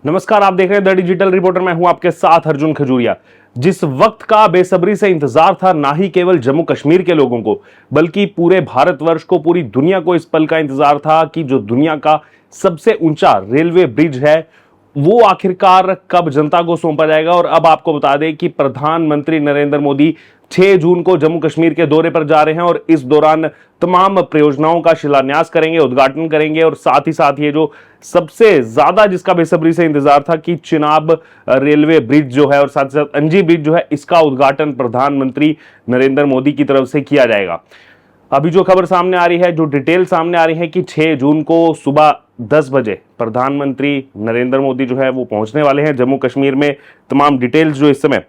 नमस्कार, आप देख रहे हैं द डिजिटल रिपोर्टर। मैं हूं आपके साथ अर्जुन खजूरिया। जिस वक्त का बेसब्री से इंतजार था, ना ही केवल जम्मू कश्मीर के लोगों को बल्कि पूरे भारतवर्ष को, पूरी दुनिया को इस पल का इंतजार था कि जो दुनिया का सबसे ऊंचा रेलवे ब्रिज है वो आखिरकार कब जनता को सौंपा जाएगा। और अब आपको बता दें कि प्रधानमंत्री नरेंद्र मोदी 6 जून को जम्मू कश्मीर के दौरे पर जा रहे हैं और इस दौरान तमाम परियोजनाओं का शिलान्यास करेंगे, उद्घाटन करेंगे। और साथ ही साथ ये जो सबसे ज्यादा जिसका बेसब्री से इंतजार था कि चिनाब रेलवे ब्रिज जो है और साथ ही साथ अंजी ब्रिज जो है, इसका उद्घाटन प्रधानमंत्री नरेंद्र मोदी की तरफ से किया जाएगा। अभी जो खबर सामने आ रही है, जो डिटेल सामने आ रही है कि 6 जून को सुबह 10 बजे प्रधानमंत्री नरेंद्र मोदी जो है वो पहुंचने वाले हैं जम्मू कश्मीर में। तमाम डिटेल्स जो इस समय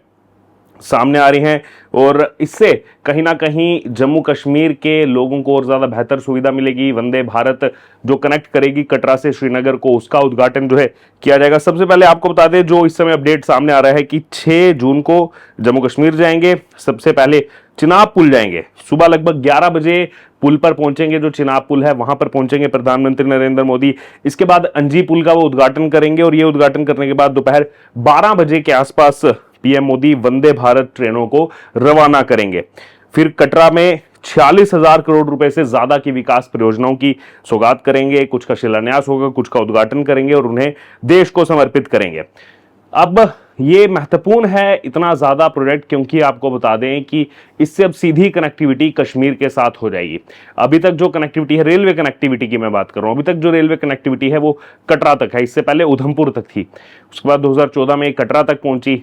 सामने आ रही हैं और इससे कहीं ना कहीं जम्मू कश्मीर के लोगों को और ज़्यादा बेहतर सुविधा मिलेगी। वंदे भारत जो कनेक्ट करेगी कटरा से श्रीनगर को, उसका उद्घाटन जो है किया जाएगा। सबसे पहले आपको बता दें, जो इस समय अपडेट सामने आ रहा है कि 6 जून को जम्मू कश्मीर जाएंगे। सबसे पहले चिनाब पुल जाएंगे, सुबह लगभग 11 बजे पुल पर पहुंचेंगे। जो चिनाब पुल है वहां पर पहुंचेंगे प्रधानमंत्री नरेंद्र मोदी। इसके बाद अंजी पुल का वो उद्घाटन करेंगे और ये उद्घाटन करने के बाद दोपहर 12 बजे के आसपास पीएम मोदी वंदे भारत ट्रेनों को रवाना करेंगे। फिर कटरा में 46,000 करोड़ रुपए से ज्यादा की विकास परियोजनाओं की सौगात करेंगे। कुछ का शिलान्यास होगा, कुछ का उद्घाटन करेंगे और उन्हें देश को समर्पित करेंगे। अब ये महत्वपूर्ण है इतना ज्यादा प्रोजेक्ट, क्योंकि आपको बता दें कि इससे अब सीधी कनेक्टिविटी कश्मीर के साथ हो जाएगी। अभी तक जो कनेक्टिविटी है, रेलवे कनेक्टिविटी की मैं बात कर रहा हूं, अभी तक जो रेलवे कनेक्टिविटी है वो कटरा तक है। इससे पहले उधमपुर तक थी, उसके बाद 2014 में कटरा तक पहुंची।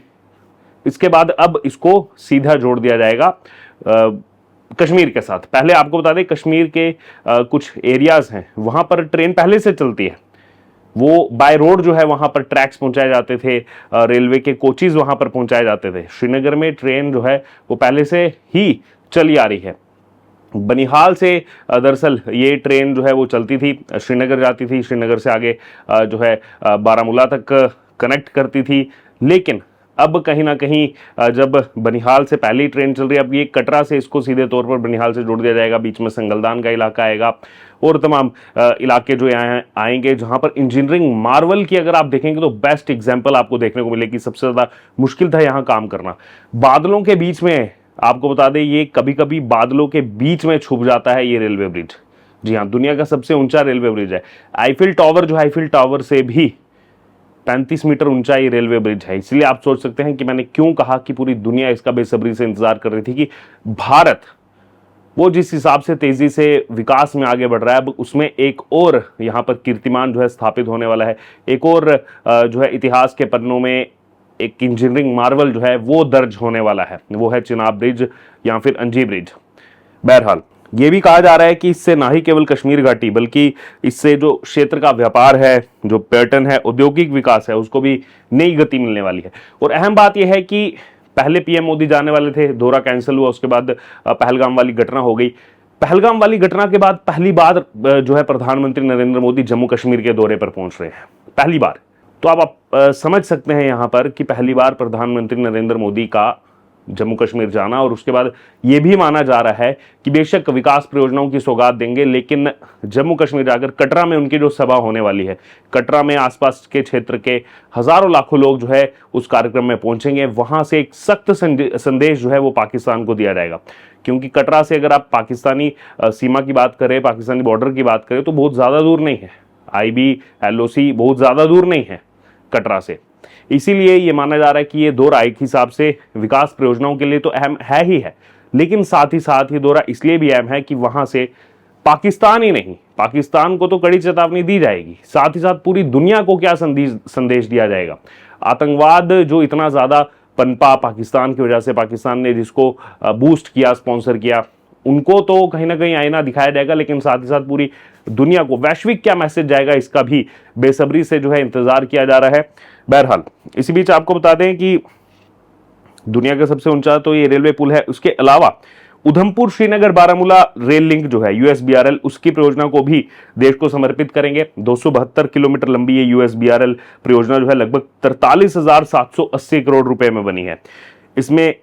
इसके बाद अब इसको सीधा जोड़ दिया जाएगा कश्मीर के साथ। पहले आपको बता दें, कश्मीर के कुछ एरियाज हैं वहां पर ट्रेन पहले से चलती है, वो बाय रोड जो है वहां पर ट्रैक्स पहुंचाए जाते थे, रेलवे के कोचेज वहां पर पहुंचाए जाते थे। श्रीनगर में ट्रेन जो है वो पहले से ही चली आ रही है। बनिहाल से दरअसल ये ट्रेन जो है वो चलती थी, श्रीनगर जाती थी, श्रीनगर से आगे जो है बारामूला तक कनेक्ट करती थी। लेकिन अब कहीं ना कहीं जब बनिहाल से पहली ट्रेन चल रही है, अब ये कटरा से इसको सीधे तौर पर बनिहाल से जोड़ दिया जाएगा। बीच में संगलदान का इलाका आएगा और तमाम इलाके जो यहाँ आएंगे, जहां पर इंजीनियरिंग मार्वल की अगर आप देखेंगे तो बेस्ट एग्जांपल आपको देखने को मिलेगी। सबसे ज्यादा मुश्किल था यहाँ काम करना, बादलों के बीच में। आपको बता दें, ये कभी कभी बादलों के बीच में छुप जाता है ये रेलवे ब्रिज। जी हाँ, दुनिया का सबसे ऊंचा रेलवे ब्रिज है। आईफिल टावर जो है, आईफिल टावर से भी 35 मीटर ऊंचा ये रेलवे ब्रिज है। इसलिए आप सोच सकते हैं कि मैंने क्यों कहा कि पूरी दुनिया इसका बेसब्री से इंतजार कर रही थी कि भारत वो जिस हिसाब से तेजी से विकास में आगे बढ़ रहा है, अब उसमें एक और यहाँ पर कीर्तिमान जो है स्थापित होने वाला है। एक और जो है इतिहास के पन्नों में एक इंजीनियरिंग मार्वल जो है वो दर्ज होने वाला है, वो है चिनाब ब्रिज या फिर अंजी ब्रिज। बहरहाल ये भी कहा जा रहा है कि इससे ना ही केवल कश्मीर घाटी बल्कि इससे जो क्षेत्र का व्यापार है, जो पर्यटन है, औद्योगिक विकास है, उसको भी नई गति मिलने वाली है। और अहम बात यह है कि पहले पीएम मोदी जाने वाले थे, दौरा कैंसिल हुआ, उसके बाद पहलगाम वाली घटना हो गई। पहलगाम वाली घटना के बाद पहली बार जो है प्रधानमंत्री नरेंद्र मोदी जम्मू कश्मीर के दौरे पर पहुंच रहे हैं, पहली बार। तो आप समझ सकते हैं यहां पर कि पहली बार प्रधानमंत्री नरेंद्र मोदी का जम्मू कश्मीर जाना। और उसके बाद यह भी माना जा रहा है कि बेशक विकास परियोजनाओं की सौगात देंगे, लेकिन जम्मू कश्मीर जाकर कटरा में उनकी जो सभा होने वाली है, कटरा में आसपास के क्षेत्र के हजारों लाखों लोग जो है उस कार्यक्रम में पहुंचेंगे। वहां से एक सख्त संदेश जो है वो पाकिस्तान को दिया जाएगा, क्योंकि कटरा से अगर आप पाकिस्तानी सीमा की बात करें, पाकिस्तानी बॉर्डर की बात करें, तो बहुत ज्यादा दूर नहीं है। IB LOC बहुत ज्यादा दूर नहीं है कटरा से। इसीलिए ये माना जा रहा है कि ये दौरा एक हिसाब से विकास परियोजनाओं के लिए तो अहम है ही है, लेकिन साथ ही साथ ये दौरा इसलिए भी अहम है कि वहां से पाकिस्तान ही नहीं, पाकिस्तान को तो कड़ी चेतावनी दी जाएगी, साथ ही साथ पूरी दुनिया को क्या संदेश दिया जाएगा। आतंकवाद जो इतना ज्यादा पनपा पाकिस्तान की वजह से, पाकिस्तान ने जिसको बूस्ट किया, स्पॉन्सर किया, उनको तो कहीं ना कहीं आईना दिखाया जाएगा, लेकिन साथ ही साथ पूरी दुनिया को वैश्विक क्या मैसेज जाएगा, इसका भी बेसब्री से जो है इंतजार किया जा रहा है। बहरहाल इसी बीच आपको बता दें कि दुनिया का सबसे ऊंचा तो ये रेलवे पुल है। उसके अलावा उधमपुर श्रीनगर बारामूला रेल लिंक जो है USBRL, उसकी परियोजना को भी देश को समर्पित करेंगे। 272 किलोमीटर लंबी ये USBRL परियोजना जो है लगभग 43,780 करोड़ रुपए में बनी है। इसमें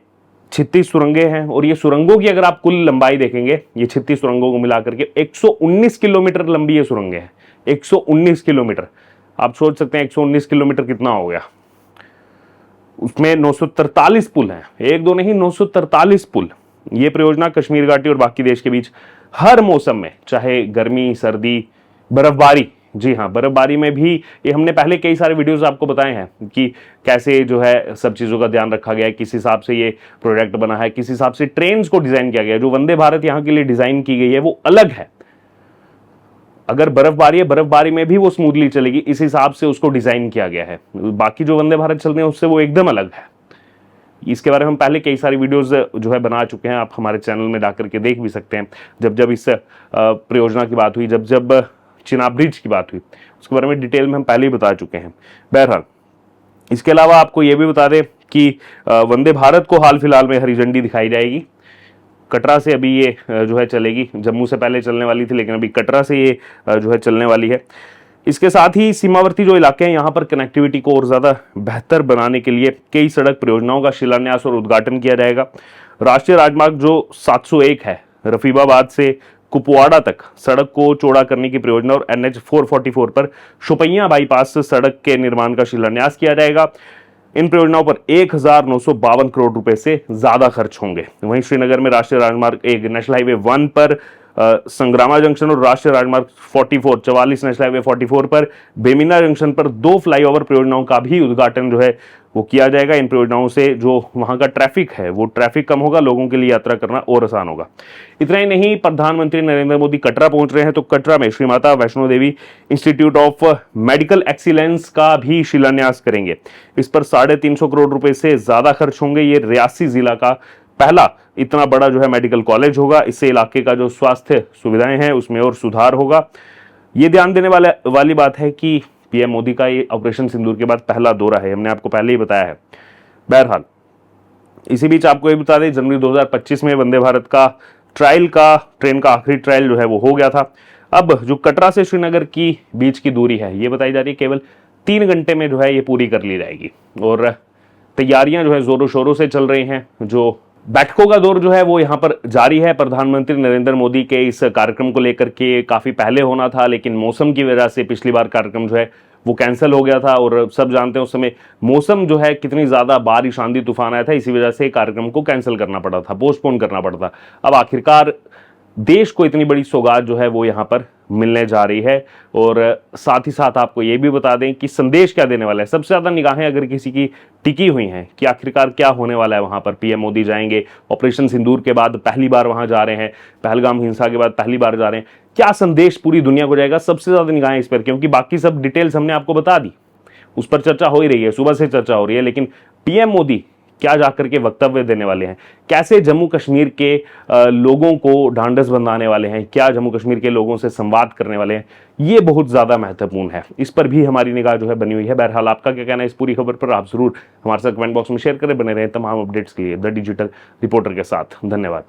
36 सुरंगें हैं और ये सुरंगों की अगर आप कुल लंबाई देखेंगे, ये 36 सुरंगों को मिलाकर के 119 किलोमीटर लंबी ये सुरंगें हैं। 119 किलोमीटर। आप सोच सकते हैं 119 किलोमीटर कितना हो गया। उसमें 943 पुल हैं, एक दो नहीं 943 पुल। ये परियोजना कश्मीर घाटी और बाकी देश के बीच हर मौसम में, चाहे गर्मी सर्दी बर्फबारी, जी हाँ बर्फबारी में भी, ये हमने पहले कई सारे वीडियोस आपको बताए हैं कि कैसे जो है सब चीज़ों का ध्यान रखा गया है, किस हिसाब से ये प्रोजेक्ट बना है, किस हिसाब से ट्रेन को डिज़ाइन किया गया है। जो वंदे भारत यहाँ के लिए डिज़ाइन की गई है वो अलग है। अगर बर्फबारी है, बर्फबारी में भी वो स्मूथली चलेगी, इस हिसाब से उसको डिज़ाइन किया गया है। बाकी जो वंदे भारत चलते हैं उससे वो एकदम अलग है। इसके बारे में हम पहले कई सारी वीडियोस जो है बना चुके हैं, आप हमारे चैनल में जाकर के देख भी सकते हैं। जब जब इस परियोजना की बात हुई, जब जब चिनाब ब्रिज की बात हुई, उसके बारे में डिटेल में हम पहले ही बता चुके हैं। बहरहाल इसके अलावा आपको ये भी बता दें कि वंदे भारत को हाल फिलहाल में हरी झंडी दिखाई जाएगी। कटरा से अभी ये जो है चलेगी, जम्मू से पहले चलने वाली थी लेकिन अभी कटरा से ये जो है चलने वाली है। इसके साथ ही सीमावर्ती जो इलाके हैं यहाँ पर कनेक्टिविटी को और ज़्यादा बेहतर बनाने के लिए कई सड़क परियोजनाओं का शिलान्यास और उद्घाटन किया जाएगा। राष्ट्रीय राजमार्ग जो 701 है, रफीबाबाद से कुपवाड़ा तक सड़क को चौड़ा करने की परियोजना और NH 444 पर शुपैया बाईपास सड़क के निर्माण का शिलान्यास किया जाएगा। इन परियोजनाओं पर 1952 करोड़ रुपए से ज्यादा खर्च होंगे। वहीं श्रीनगर में राष्ट्रीय राजमार्ग 1 नेशनल हाईवे 1 पर संग्रामा जंक्शन और राष्ट्रीय राजमार्ग 44 नेशनल हाईवे 44 पर बेमिना जंक्शन पर 2 फ्लाईओवर परियोजनाओं का भी उद्घाटन जो है वो किया जाएगा। इन परियोजनाओं से जो वहां का ट्रैफिक है वो ट्रैफिक कम होगा, लोगों के लिए यात्रा करना और आसान होगा। इतना ही नहीं, प्रधानमंत्री नरेंद्र मोदी कटरा पहुंच रहे हैं, तो कटरा में Shri Mata Vaishno Devi institute of medical excellence का भी शिलान्यास करेंगे। इस पर 350 करोड़ रुपए से ज्यादा खर्च होंगे। ये रियासी जिला का पहला इतना बड़ा जो है मेडिकल कॉलेज होगा। इससे इलाके का जो स्वास्थ्य सुविधाएं हैं उसमें और सुधार होगा। ये ध्यान देने वाली बात है कि पीएम मोदी का ये ऑपरेशन सिंदूर के बाद पहला दौरा है, हमने आपको पहले ही बताया है। बहरहाल इसी बीच आपको ये बता दें, जनवरी 2025 में वंदे भारत का ट्रेन का आखिरी ट्रायल जो है वो हो गया था। अब जो कटरा से श्रीनगर की बीच की दूरी है ये बताई जा रही है केवल 3 घंटे में जो है ये पूरी कर ली जाएगी और तैयारियां जो है जोरों शोरों से चल रही हैं। जो बैठकों का दौर जो है वो यहाँ पर जारी है। प्रधानमंत्री नरेंद्र मोदी के इस कार्यक्रम को लेकर के काफी पहले होना था, लेकिन मौसम की वजह से पिछली बार कार्यक्रम जो है वो कैंसिल हो गया था और सब जानते हैं उस समय मौसम जो है कितनी ज्यादा बारिश आंधी तूफान आया था, इसी वजह से कार्यक्रम को कैंसिल करना पड़ा था, पोस्टपोन करना पड़ा था। अब आखिरकार देश को इतनी बड़ी सौगात जो है वो यहाँ पर मिलने जा रही है और साथ ही साथ आपको ये भी बता दें कि संदेश क्या देने वाला है। सबसे ज्यादा निगाहें अगर किसी की टिकी हुई हैं कि आखिरकार क्या होने वाला है वहां पर। पीएम मोदी जाएंगे, ऑपरेशन सिंदूर के बाद पहली बार वहां जा रहे हैं, पहलगाम हिंसा के बाद पहली बार जा रहे हैं, क्या संदेश पूरी दुनिया को जाएगा। सबसे ज्यादा निगाहें इस पर, क्योंकि बाकी सब डिटेल्स हमने आपको बता दी, उस पर चर्चा हो ही रही है, सुबह से चर्चा हो रही है, लेकिन पीएम मोदी क्या जाकर के वक्तव्य देने वाले हैं, कैसे जम्मू कश्मीर के लोगों को ढांढस बंधाने वाले हैं, क्या जम्मू कश्मीर के लोगों से संवाद करने वाले हैं, ये बहुत ज्यादा महत्वपूर्ण है। इस पर भी हमारी निगाह जो है बनी हुई है। बहरहाल आपका क्या कहना है इस पूरी खबर पर, आप जरूर हमारे साथ कमेंट बॉक्स में शेयर करें। बने रहे तमाम अपडेट्स के लिए द डिजिटल रिपोर्टर के साथ। धन्यवाद।